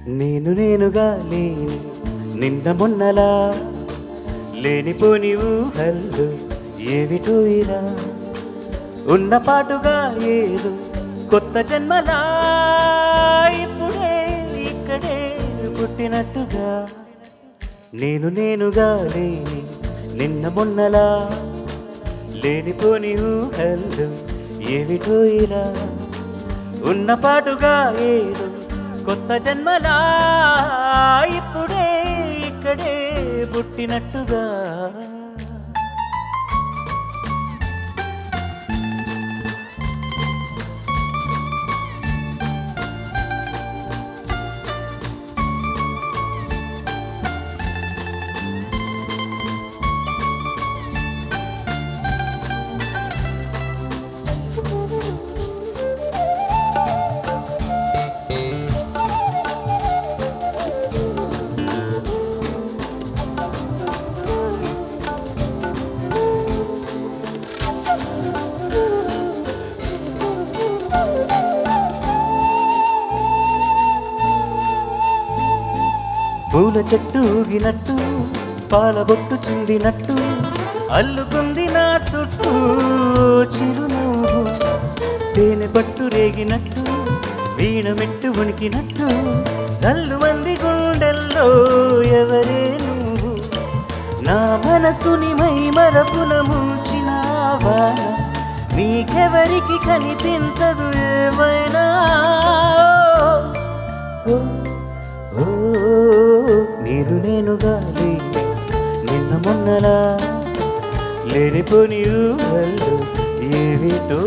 నేనుగా లేని నిన్న మొన్నలా లేనిపోని ఊహల్లో ఏమిటో ఇలా ఉన్న పాటుగా ఏదో కొత్త జన్మలా ఇప్పుడే ఇక్కడే పుట్టినట్టుగా నేనుగా లేని నిన్న మొన్నలా లేనిపోని ఊహల్లో ఏమిటో ఇలా ఉన్న పాటుగా ఏదో కొత్త జన్మలా ఇప్పుడే ఇక్కడే పుట్టినట్టుగా పూల చెట్టు ఊగినట్టు పాలబొట్టు చిందినట్టు అల్లుకుంది నా చుట్టూ చిరునవ్వు తేనె పట్టు రేగినట్టు వీణ మెట్టు వణికినట్టు జల్లు మంది గుండెల్లో ఎవరే నువ్వు నా మనసుని మై మరపున ముంచిన వాన నీకెవరికి కనిపించదు ఏమైనా నేనుగా లేని నిన్న మొన్నలా లేనిపోని ఊహల్లో ఏమిటో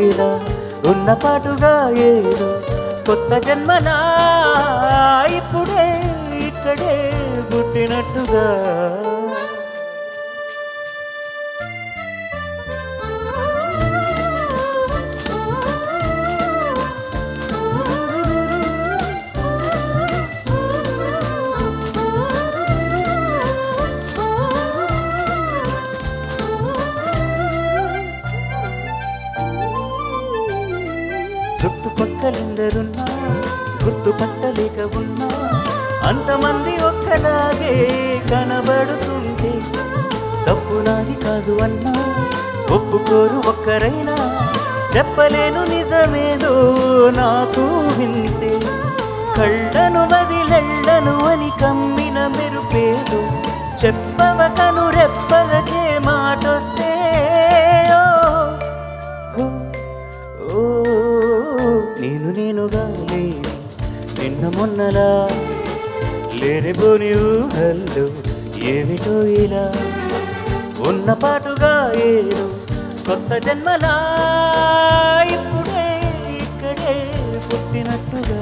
ఇలా ఉన్న పాటుగా ఏదో కొత్త జన్మలా ఇప్పుడే ఇక్కడే పుట్టినట్టుగా చుట్టుపక్కలెందరున్నా గుర్తుపట్టలేక ఉన్నా అంతమంది ఒక్కలాగే కనబడుతుంటే తప్పు నాది కాదు అన్నా ఒప్పుకోరు ఒక్కరైనా చెప్పలేను నిజమేదో నాకు వింటే కళ్ళను వదిలెళ్ళను అని కమ్మిన మెరుపేదో చెప్పవ కను రెప్పలకే మాటొస్తే నేనుగా లేని నిన్న మొన్నలా లేనిపోని ఊహల్లో ఏమిటో ఇలా ఉన్న పాటుగా ఏదో కొత్త జన్మలా ఇప్పుడే ఇక్కడే పుట్టినట్టుగా